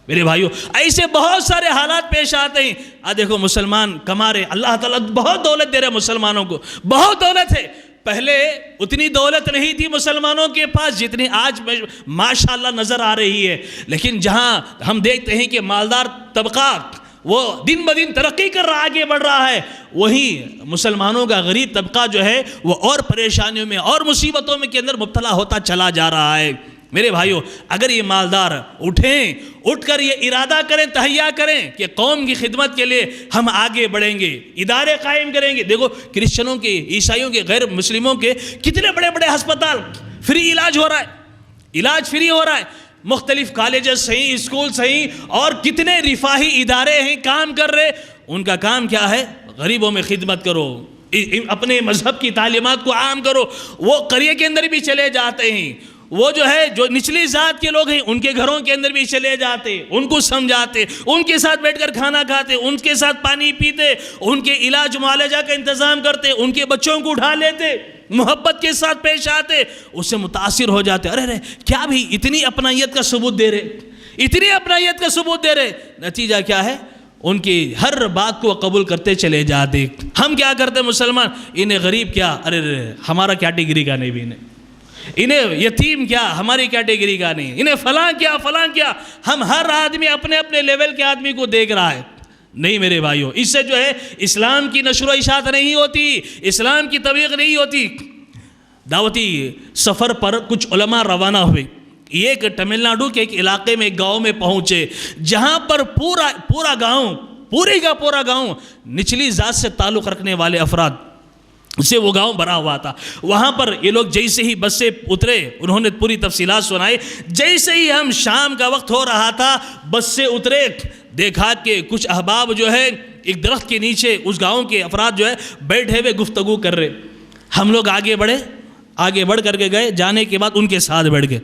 میرے بھائیو، ایسے بہت سارے حالات پیش آتے ہیں۔ دیکھو مسلمان کما رہے، اللہ تعالیٰ بہت دولت دے رہے مسلمانوں کو، بہت دولت ہے۔ پہلے اتنی دولت نہیں تھی مسلمانوں کے پاس جتنی آج ماشاءاللہ نظر آ رہی ہے، لیکن جہاں ہم دیکھتے ہیں کہ مالدار طبقہ وہ دن بدن ترقی کر رہا، آگے بڑھ رہا ہے، وہی مسلمانوں کا غریب طبقہ جو ہے وہ اور پریشانیوں میں اور مصیبتوں میں کے اندر مبتلا ہوتا چلا جا رہا ہے۔ میرے بھائیو، اگر یہ مالدار اٹھ کر یہ ارادہ کریں، تہیہ کریں کہ قوم کی خدمت کے لیے ہم آگے بڑھیں گے، ادارے قائم کریں گے۔ دیکھو کرسچنوں کے، عیسائیوں کے، غیر مسلموں کے کتنے بڑے بڑے ہسپتال، فری علاج ہو رہا ہے، علاج فری ہو رہا ہے، مختلف کالجز ہیں، اسکولز ہیں، اور کتنے رفاہی ادارے ہیں کام کر رہے۔ ان کا کام کیا ہے؟ غریبوں میں خدمت کرو، اپنے مذہب کی تعلیمات کو عام کرو۔ وہ قریے کے اندر بھی چلے جاتے ہیں، وہ جو ہے جو نچلی ذات کے لوگ ہیں ان کے گھروں کے اندر بھی چلے جاتے، ان کو سمجھاتے، ان کے ساتھ بیٹھ کر کھانا کھاتے، ان کے ساتھ پانی پیتے، ان کے علاج معالجہ کا انتظام کرتے، ان کے بچوں کو اٹھا لیتے، محبت کے ساتھ پیش آتے، اس سے متاثر ہو جاتے۔ ارے کیا بھی اتنی اپنائیت کا ثبوت دے رہے، اتنی اپنائیت کا ثبوت دے رہے، نتیجہ کیا ہے؟ ان کی ہر بات کو قبول کرتے چلے جاتے۔ ہم کیا کرتے مسلمان؟ انہیں غریب کیا، ارے ہمارا کیٹیگری کا نہیں بھی، انہیں یتیم کیا، ہماری کیٹیگری کا نہیں، انہیں فلاں کیا، ہم ہر آدمی اپنے اپنے لیول کے آدمی کو دیکھ رہا ہے۔ نہیں میرے بھائیوں، اس سے جو ہے اسلام کی نشر و اشاعت نہیں ہوتی، اسلام کی تبلیغ نہیں ہوتی۔ دعوتی سفر پر کچھ علماء روانہ ہوئے، ایک تمل ناڈو کے ایک علاقے میں، ایک گاؤں میں پہنچے، جہاں پر پورا گاؤں نچلی ذات سے تعلق رکھنے والے افراد سے وہ گاؤں بھرا ہوا تھا۔ وہاں پر یہ لوگ جیسے ہی بس سے اترے، انہوں نے پوری تفصیلات سنائی۔ جیسے ہی ہم شام کا وقت ہو رہا تھا، بس سے اترے، دیکھا کہ کچھ احباب جو ہے ایک درخت کے نیچے، اس گاؤں کے افراد جو ہے بیٹھے ہوئے گفتگو کر رہے۔ ہم لوگ آگے بڑھ کر کے گئے، جانے کے بعد ان کے ساتھ بیٹھ گئے۔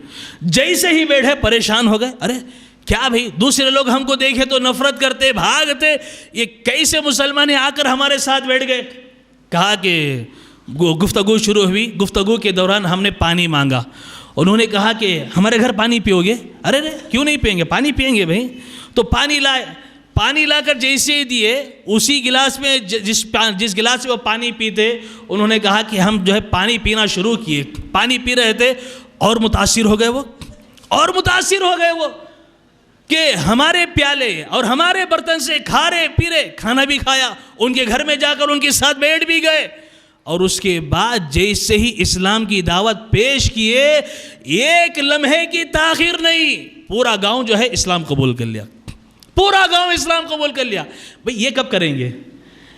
جیسے ہی بیٹھے پریشان ہو گئے، ارے کیا بھائی، دوسرے لوگ ہم کو دیکھے تو نفرت کرتے، بھاگتے، یہ کیسے مسلمان آ کر ہمارے ساتھ بیٹھ گئے؟ کہا کہ گفتگو شروع ہوئی، گفتگو کے دوران ہم نے پانی مانگا، انہوں نے کہا کہ ہمارے گھر پانی پیو گے؟ ارے کیوں نہیں پئیں گے، پانی پئیں گے بھائی. تو پانی لا کر جیسے ہی دیے، اسی گلاس میں جس گلاس سے وہ پانی پیتے، انہوں نے کہا کہ ہم جو ہے پانی پینا شروع کیے. پانی پی رہے تھے اور متاثر ہو گئے وہ کہ ہمارے پیالے اور ہمارے برتن سے کھا رہے پی رہے، کھانا بھی کھایا، ان کے گھر میں جا کر ان کے ساتھ بیٹھ بھی گئے. اور اس کے بعد جیسے ہی اسلام کی دعوت پیش کیے، ایک لمحے کی تاخیر نہیں، پورا گاؤں جو ہے اسلام قبول کر لیا. بھئی یہ کب کریں گے؟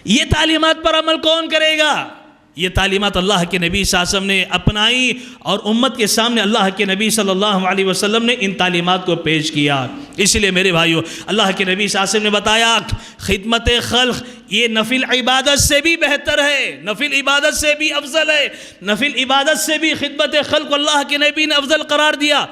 یہ تعلیمات پر عمل کون کرے گا؟ یہ تعلیمات اللہ کے نبی صلی اللہ علیہ وسلم نے اپنائی، اور امت کے سامنے اللہ کے نبی صلی اللہ علیہ وسلم نے ان تعلیمات کو پیش کیا. اس لیے میرے بھائیو، اللہ کے نبی صلی اللہ علیہ وسلم نے بتایا خدمت خلق یہ نفل عبادت سے بھی بہتر ہے، نفل عبادت سے بھی افضل ہے، نفل عبادت سے بھی خدمت خلق اللہ کے نبی نے افضل قرار دیا.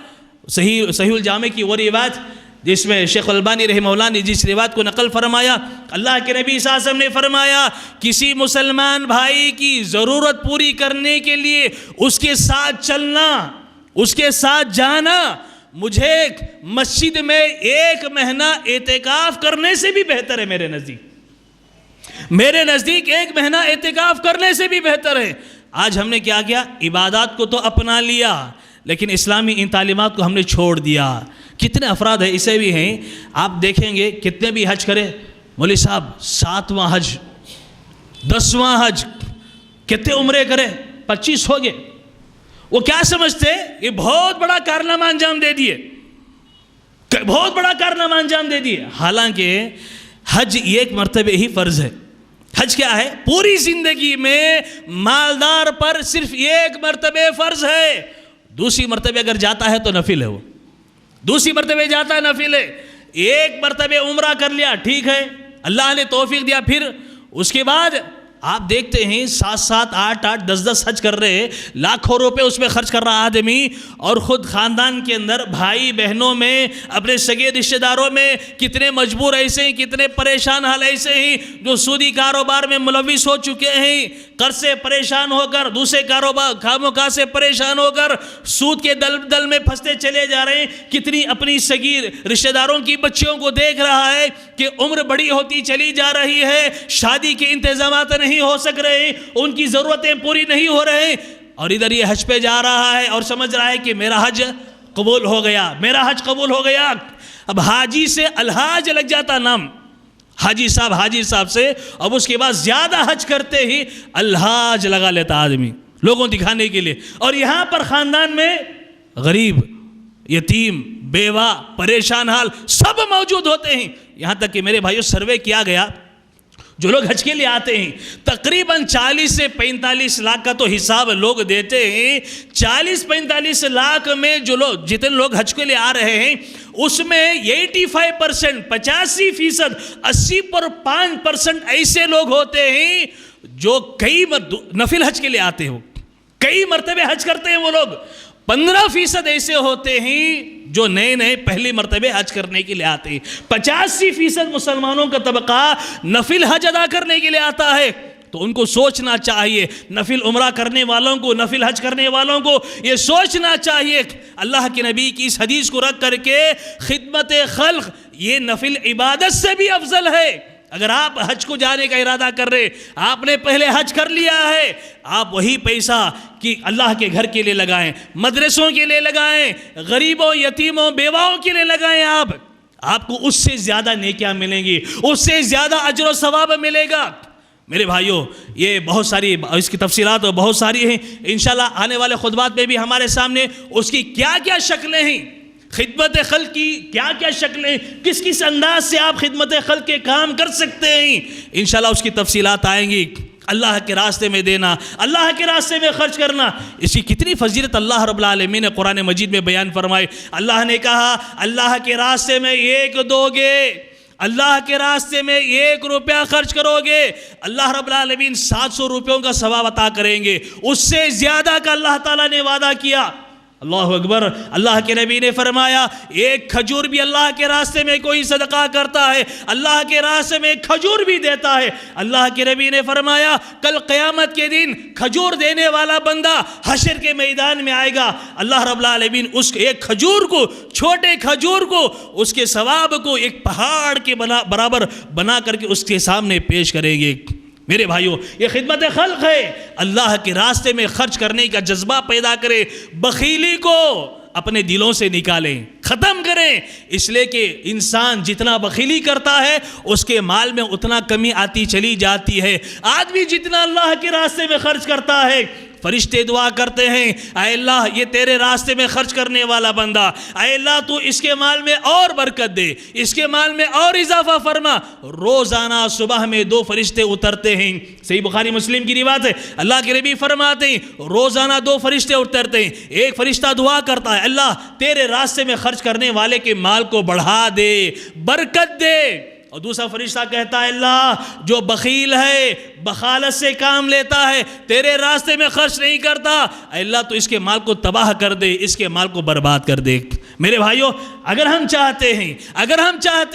صحیح الجامع کی وہ روایت جس میں شیخ البانی رحمہ اللہ نے جس روایت کو نقل فرمایا، اللہ کے نبی صلی اللہ علیہ وسلم نے فرمایا کسی مسلمان بھائی کی ضرورت پوری کرنے کے لیے اس کے ساتھ چلنا، اس کے ساتھ جانا، مجھے مسجد میں 1 مہینہ اعتکاف کرنے سے بھی بہتر ہے. میرے نزدیک 1 مہینہ اعتکاف کرنے سے بھی بہتر ہے. آج ہم نے کیا کیا؟ عبادات کو تو اپنا لیا، لیکن اسلامی ان تعلیمات کو ہم نے چھوڑ دیا. کتنے افراد ہیں اسے بھی ہیں، آپ دیکھیں گے کتنے بھی حج کرے، مولوی صاحب 7واں حج، 10واں حج، کتنے عمرے کرے، 25 ہو گئے. وہ کیا سمجھتے؟ یہ بہت بڑا کارنامہ انجام دے دیے. حالانکہ حج ایک مرتبہ ہی فرض ہے. حج کیا ہے؟ پوری زندگی میں مالدار پر صرف 1 مرتبہ فرض ہے، دوسری مرتبہ اگر جاتا ہے تو نفل ہے. وہ دوسری مرتبہ جاتا ہے نفل ہے. 1 مرتبہ عمرہ کر لیا، ٹھیک ہے، اللہ نے توفیق دیا، پھر اس کے بعد آپ دیکھتے ہیں 7 8 10 حج کر رہے، لاکھوں روپے اس میں خرچ کر رہا آدمی، اور خود خاندان کے اندر بھائی بہنوں میں، اپنے سگے رشتہ داروں میں کتنے مجبور ایسے ہیں، کتنے پریشان حال ایسے ہیں جو سودی کاروبار میں ملوث ہو چکے ہیں، قرض سے پریشان ہو کر، دوسرے کاروبار کاموں کاج سے پریشان ہو کر سود کے دل میں پھنستے چلے جا رہے ہیں. کتنی اپنی سگی رشتہ داروں کی بچیوں کو دیکھ رہا ہے کہ عمر بڑی ہوتی چلی جا رہی ہے، شادی کے انتظامات نہیں ہو سک رہے، ان کی ضرورتیں پوری نہیں ہو رہے، اور ادھر یہ حج پہ جا رہا ہے اور سمجھ رہا ہے کہ میرا حج قبول ہو گیا. اب حاجی سے الحاج لگ جاتا نام، حاجی صاحب سے، اب اس کے بعد زیادہ حج کرتے ہی الحاج لگا لیتا آدمی لوگوں دکھانے کے لیے. اور یہاں پر خاندان میں غریب، یتیم، بیوہ، پریشان حال سب موجود ہوتے ہیں. یہاں تک کہ میرے بھائیو سروے کیا گیا، جو لوگ حج کے لیے آتے ہیں تقریباً 40 سے 45 لاکھ کا تو حساب لوگ دیتے ہیں. 40-45 لاکھ میں جتنے لوگ حج کے لیے آ رہے ہیں، اس میں 85%، 85%، 80% ایسے لوگ ہوتے ہیں جو کئی نفل حج کے لیے آتے ہیں، کئی مرتبہ حج کرتے ہیں. وہ لوگ 15% ایسے ہوتے ہیں جو نئے پہلی مرتبہ حج کرنے کے لیے آتے ہیں. 85% مسلمانوں کا طبقہ نفل حج ادا کرنے کے لیے آتا ہے. تو ان کو سوچنا چاہیے، نفل عمرہ کرنے والوں کو، نفل حج کرنے والوں کو یہ سوچنا چاہیے، اللہ کے نبی کی اس حدیث کو رکھ کر کے خدمت خلق یہ نفل عبادت سے بھی افضل ہے. اگر آپ حج کو جانے کا ارادہ کر رہے، آپ نے پہلے حج کر لیا ہے، آپ وہی پیسہ کہ اللہ کے گھر کے لیے لگائیں، مدرسوں کے لیے لگائیں، غریبوں، یتیموں، بیواؤں کے لیے لگائیں. آپ کو اس سے زیادہ نیکیاں ملیں گی، اس سے زیادہ اجر و ثواب ملے گا. میرے بھائیوں، یہ بہت ساری اس کی تفصیلات بہت ساری ہیں، انشاءاللہ آنے والے خطبات میں بھی ہمارے سامنے اس کی کیا کیا شکلیں ہیں، خدمت خلق کی کیا کیا شکلیں، کس کس انداز سے آپ خدمت خلق کے کام کر سکتے ہیں، انشاءاللہ اس کی تفصیلات آئیں گی. اللہ کے راستے میں دینا، اللہ کے راستے میں خرچ کرنا، اس کی کتنی فضیلت اللہ رب العالمین نے قرآن مجید میں بیان فرمائے. اللہ نے کہا اللہ کے راستے میں 1 دو گے، اللہ کے راستے میں 1 روپیہ خرچ کرو گے، اللہ رب العالمین 700 روپیوں کا ثواب عطا کریں گے. اس سے زیادہ کا اللہ تعالیٰ نے وعدہ کیا. اللہ اکبر. اللہ کے نبی نے فرمایا ایک کھجور بھی اللہ کے راستے میں کوئی صدقہ کرتا ہے اللہ کے راستے میں ایک کھجور بھی دیتا ہے. اللہ کے نبی نے فرمایا کل قیامت کے دن کھجور دینے والا بندہ حشر کے میدان میں آئے گا. اللہ رب العالمین اس ایک کھجور کو, چھوٹے کھجور کو, اس کے ثواب کو ایک پہاڑ کے برابر بنا کر کے اس کے سامنے پیش کریں گے. میرے بھائیوں, یہ خدمت خلق ہے. اللہ کے راستے میں خرچ کرنے کا جذبہ پیدا کرے. بخیلی کو اپنے دلوں سے نکالیں, ختم کریں. اس لیے کہ انسان جتنا بخیلی کرتا ہے اس کے مال میں اتنا کمی آتی چلی جاتی ہے. آدمی جتنا اللہ کے راستے میں خرچ کرتا ہے, فرشتے دعا کرتے ہیں اے اللہ یہ تیرے راستے میں خرچ کرنے والا بندہ, اے اللہ تو اس کے مال میں اور برکت دے, اس کے مال میں اور اضافہ فرما. روزانہ صبح میں 2 فرشتے اترتے ہیں. صحیح بخاری مسلم کی روایت ہے. اللہ کے نبی فرماتے ہیں روزانہ 2 فرشتے اترتے ہیں. ایک فرشتہ دعا کرتا ہے اللہ تیرے راستے میں خرچ کرنے والے کے مال کو بڑھا دے, برکت دے. اور دوسرا فرشتہ کہتا ہے اللہ جو بخیل ہے, بخالت سے کام لیتا ہے, تیرے راستے میں خرچ نہیں کرتا, اے اللہ تو اس کے مال کو تباہ کر دے, اس کے مال کو برباد کر دے. میرے بھائیوں, اگر ہم چاہتے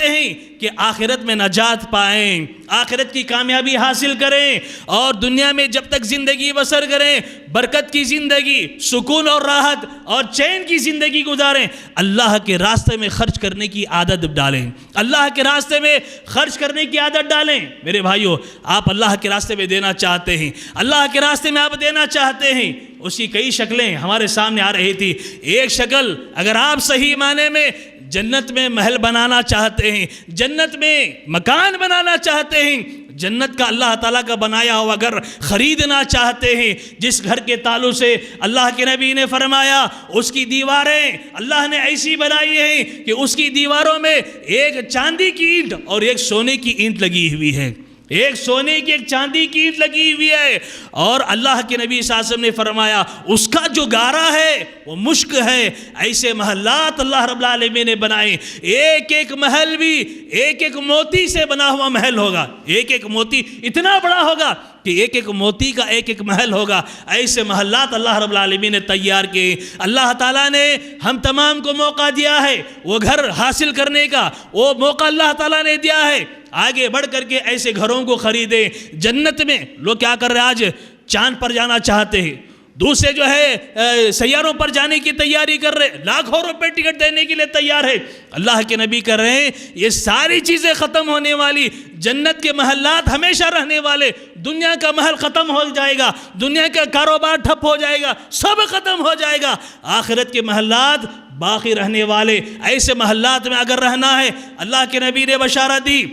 ہیں کہ آخرت میں نجات پائیں, آخرت کی کامیابی حاصل کریں اور دنیا میں جب تک زندگی بسر کریں برکت کی زندگی, سکون اور راحت اور چین کی زندگی گزاریں, اللہ کے راستے میں خرچ کرنے کی عادت ڈالیں. اللہ کے راستے میں خرچ کرنے کی عادت ڈالیں. میرے بھائیوں, آپ اللہ کے راستے میں دینا چاہتے ہیں, اللہ کے راستے میں آپ دینا چاہتے ہیں, اس کی کئی شکلیں ہمارے سامنے آ رہی تھی. ایک شکل, اگر آپ صحیح معنی میں جنت میں محل بنانا چاہتے ہیں, جنت میں مکان بنانا چاہتے ہیں, جنت کا اللہ تعالیٰ کا بنایا ہوا گھر خریدنا چاہتے ہیں, جس گھر کے تعلق سے اللہ کے نبی نے فرمایا اس کی دیواریں اللہ نے ایسی بنائی ہیں کہ اس کی دیواروں میں ایک چاندی کی اینٹ اور ایک سونے کی اینٹ لگی ہوئی ہے, ایک سونے کی ایک چاندی کی اینٹ لگی ہوئی ہے. اور اللہ کے نبی صلی اللہ علیہ وسلم نے فرمایا اس کا جو گارا ہے وہ مشک ہے. ایسے محلات اللہ رب العالمین نے بنائے, ایک ایک محل بھی ایک ایک موتی سے بنا ہوا محل ہوگا, ایک ایک موتی اتنا بڑا ہوگا کہ ایک ایک موتی کا ایک ایک محل ہوگا. ایسے محلات اللہ رب العالمین نے تیار کیے. اللہ تعالیٰ نے ہم تمام کو موقع دیا ہے, وہ گھر حاصل کرنے کا وہ موقع اللہ تعالیٰ نے دیا ہے. آگے بڑھ کر کے ایسے گھروں کو خریدیں. جنت میں لوگ کیا کر رہے ہیں, آج چاند پر جانا چاہتے ہیں, دوسرے جو ہے سیاروں پر جانے کی تیاری کر رہے, لاکھوں روپے ٹکٹ دینے کے لیے تیار ہے. اللہ کے نبی کر رہے ہیں یہ ساری چیزیں ختم ہونے والی, جنت کے محلات ہمیشہ رہنے والے. دنیا کا محل ختم ہو جائے گا, دنیا کا کاروبار ٹھپ ہو جائے گا, سب ختم ہو جائے گا. آخرت کے محلات باقی رہنے والے. ایسے محلات میں اگر رہنا ہے, اللہ کے نبی نے بشارت دی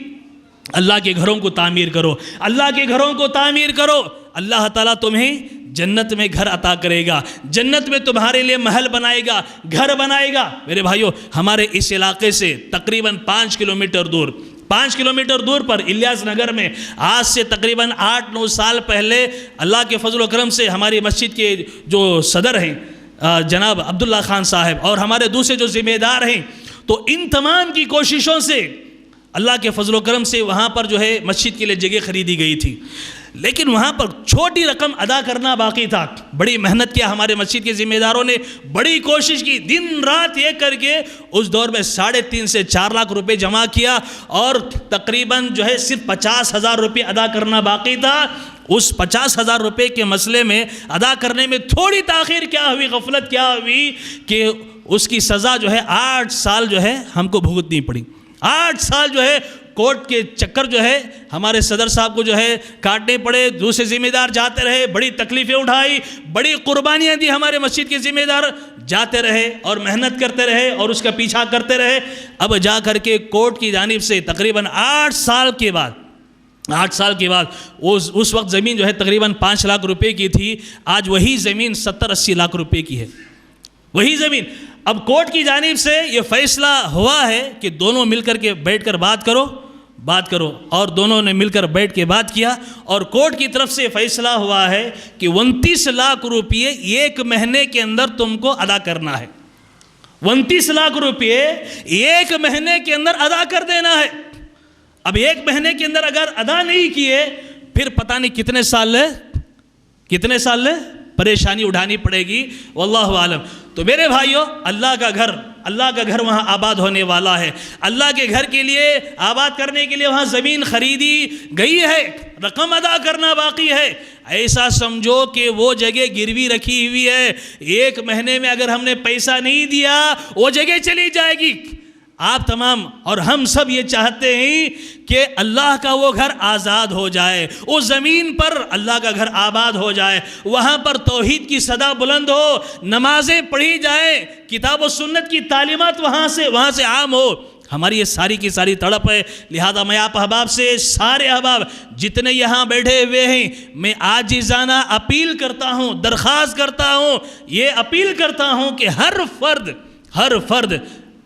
اللہ کے گھروں کو تعمیر کرو, اللہ کے گھروں کو تعمیر کرو. اللہ تعالیٰ تمہیں جنت میں گھر عطا کرے گا, جنت میں تمہارے لیے محل بنائے گا, گھر بنائے گا. میرے بھائیوں, ہمارے اس علاقے سے تقریباً 5 کلومیٹر دور پر الیاس نگر میں آج سے تقریباً 8-9 سال پہلے اللہ کے فضل و کرم سے ہماری مسجد کے جو صدر ہیں جناب عبداللہ خان صاحب اور ہمارے دوسرے جو ذمہ دار ہیں, تو ان تمام کی کوششوں سے اللہ کے فضل و کرم سے وہاں پر جو ہے مسجد کے لیے جگہ خریدی گئی تھی. لیکن وہاں پر چھوٹی رقم ادا کرنا باقی تھا. بڑی محنت کیا ہمارے مسجد کے ذمہ داروں نے, بڑی کوشش کی, دن رات یہ کر کے اس دور میں 3.5 سے 4 لاکھ روپے جمع کیا اور تقریباً جو ہے صرف 50,000 روپے ادا کرنا باقی تھا. اس 50,000 روپے کے مسئلے میں ادا کرنے میں تھوڑی تاخیر کیا ہوئی, غفلت کیا ہوئی کہ اس کی سزا جو ہے 8 سال جو ہے ہم کو بھگتنی پڑی. 8 سال جو ہے کورٹ کے چکر جو ہے ہمارے صدر صاحب کو جو ہے کاٹنے پڑے, دوسرے ذمہ دار جاتے رہے, بڑی تکلیفیں اٹھائی, بڑی قربانیاں دی. ہمارے مسجد کے ذمہ دار جاتے رہے اور محنت کرتے رہے اور اس کا پیچھا کرتے رہے. اب جا کر کے کورٹ کی جانب سے تقریباً 8 سال کے بعد اس وقت زمین جو ہے تقریباً 5 لاکھ روپے کی تھی, آج وہی زمین 70-80 لاکھ روپے کی ہے, وہی زمین. اب کورٹ کی جانب سے یہ فیصلہ ہوا ہے کہ دونوں مل کر کے بیٹھ کر بات کرو اور دونوں نے مل کر بیٹھ کے بات کیا اور کورٹ کی طرف سے فیصلہ ہوا ہے کہ 29 لاکھ روپے 1 مہینے کے اندر تم کو ادا کرنا ہے. 29 لاکھ روپے 1 مہینے کے اندر ادا کر دینا ہے. اب 1 مہینے کے اندر اگر ادا نہیں کیے پھر پتہ نہیں کتنے سال پریشانی اٹھانی پڑے گی, واللہ عالم. تو میرے بھائیوں اللہ کا گھر وہاں آباد ہونے والا ہے. اللہ کے گھر کے لیے آباد کرنے کے لیے وہاں زمین خریدی گئی ہے, رقم ادا کرنا باقی ہے. ایسا سمجھو کہ وہ جگہ گروی رکھی ہوئی ہے, 1 مہینے میں اگر ہم نے پیسہ نہیں دیا وہ جگہ چلی جائے گی. آپ تمام اور ہم سب یہ چاہتے ہیں کہ اللہ کا وہ گھر آزاد ہو جائے, اس زمین پر اللہ کا گھر آباد ہو جائے, وہاں پر توحید کی صدا بلند ہو, نمازیں پڑھی جائیں, کتاب و سنت کی تعلیمات وہاں سے عام ہو. ہماری یہ ساری کی ساری تڑپ ہے. لہذا میں آپ احباب سے, سارے احباب جتنے یہاں بیٹھے ہوئے ہیں, میں عاجزانہ اپیل کرتا ہوں, درخواست کرتا ہوں, یہ اپیل کرتا ہوں کہ ہر فرد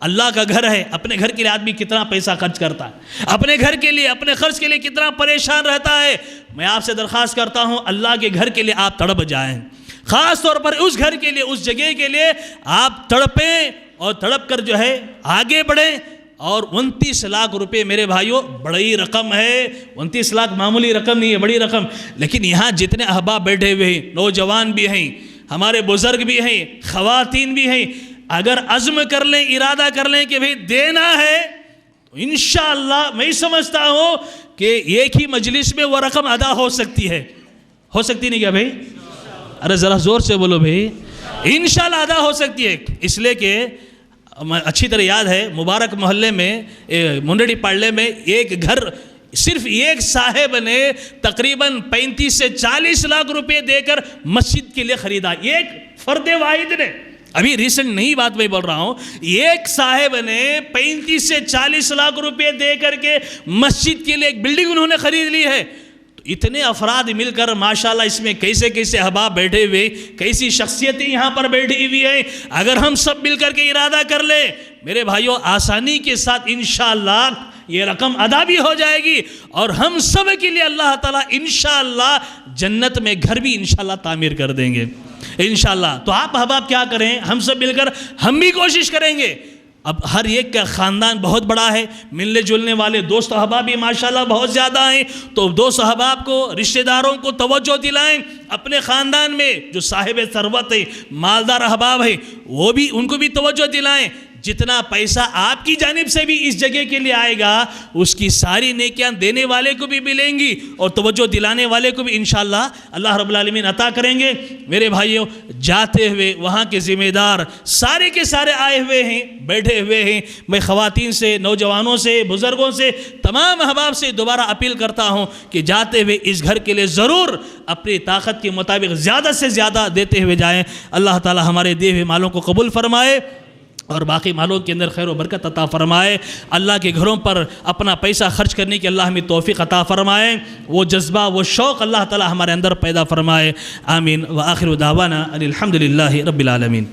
اللہ کا گھر ہے, اپنے گھر کے لیے آدمی کتنا پیسہ خرچ کرتا ہے, اپنے گھر کے لیے, اپنے خرچ کے لیے کتنا پریشان رہتا ہے. میں آپ سے درخواست کرتا ہوں اللہ کے گھر کے لیے آپ تڑپ جائیں, خاص طور پر اس گھر کے لیے, اس جگہ کے لیے آپ تڑپیں, اور تڑپ کر جو ہے آگے بڑھیں. اور 29 لاکھ روپے میرے بھائیوں بڑی رقم ہے. 29 لاکھ معمولی رقم نہیں ہے, بڑی رقم. لیکن یہاں جتنے احباب بیٹھے ہوئے ہیں, نوجوان بھی ہیں, ہمارے بزرگ بھی ہیں, خواتین بھی ہیں, اگر عزم کر لیں, ارادہ کر لیں کہ بھئی دینا ہے, تو انشاءاللہ میں سمجھتا ہوں کہ ایک ہی مجلس میں وہ رقم ادا ہو سکتی ہے. ہو سکتی نہیں کیا بھئی؟ ارے ذرا زور سے بولو بھئی. انشاءاللہ ادا ہو سکتی ہے. اس لیے کہ اچھی طرح یاد ہے, مبارک محلے میں, منڈی پاڑلے میں ایک گھر صرف ایک صاحب نے تقریباً 35 سے 40 لاکھ روپے دے کر مسجد کے لیے خریدا. ایک فرد واحد نے, ابھی ریسنٹ نہیں بات میں بول رہا ہوں, ایک صاحب نے 35 سے 40 لاکھ روپے دے کر کے مسجد کے لیے ایک بلڈنگ انہوں نے خرید لی ہے. تو اتنے افراد مل کر ماشاءاللہ اس میں کیسے احباب بیٹھے ہوئے, کیسی شخصیتیں یہاں پر بیٹھی ہوئی ہیں. اگر ہم سب مل کر کے ارادہ کر لیں میرے بھائیوں, آسانی کے ساتھ انشاءاللہ یہ رقم ادا بھی ہو جائے گی, اور ہم سب کے لیے اللہ تعالیٰ انشاءاللہ جنت میں گھر بھی انشاءاللہ تعمیر کر دیں گے انشاءاللہ. تو آپ احباب کیا کریں, ہم سب مل کر ہم بھی کوشش کریں گے. اب ہر ایک کا خاندان بہت بڑا ہے, ملنے جلنے والے دوست احباب بھی ماشاءاللہ بہت زیادہ ہیں. تو دوست احباب کو, رشتہ داروں کو توجہ دلائیں. اپنے خاندان میں جو صاحب ثروت ہیں, مالدار احباب ہیں, وہ بھی, ان کو بھی توجہ دلائیں. جتنا پیسہ آپ کی جانب سے بھی اس جگہ کے لیے آئے گا, اس کی ساری نیکیاں دینے والے کو بھی ملیں گی, اور توجہ دلانے والے کو بھی انشاءاللہ اللہ رب العالمین عطا کریں گے. میرے بھائیوں, جاتے ہوئے وہاں کے ذمہ دار سارے کے سارے آئے ہوئے ہیں, بیٹھے ہوئے ہیں. میں خواتین سے, نوجوانوں سے, بزرگوں سے, تمام احباب سے دوبارہ اپیل کرتا ہوں کہ جاتے ہوئے اس گھر کے لیے ضرور اپنی طاقت کے مطابق زیادہ سے زیادہ دیتے ہوئے جائیں. اللہ تعالی ہمارے دیے ہوئے مالوں کو قبول فرمائے, اور باقی مالوں کے اندر خیر و برکت عطا فرمائے. اللہ کے گھروں پر اپنا پیسہ خرچ کرنے کی اللہ ہمیں توفیق عطا فرمائے. وہ جذبہ, وہ شوق اللہ تعالی ہمارے اندر پیدا فرمائے. آمین. وآخر دعوانا ان الحمدللہ رب العالمین.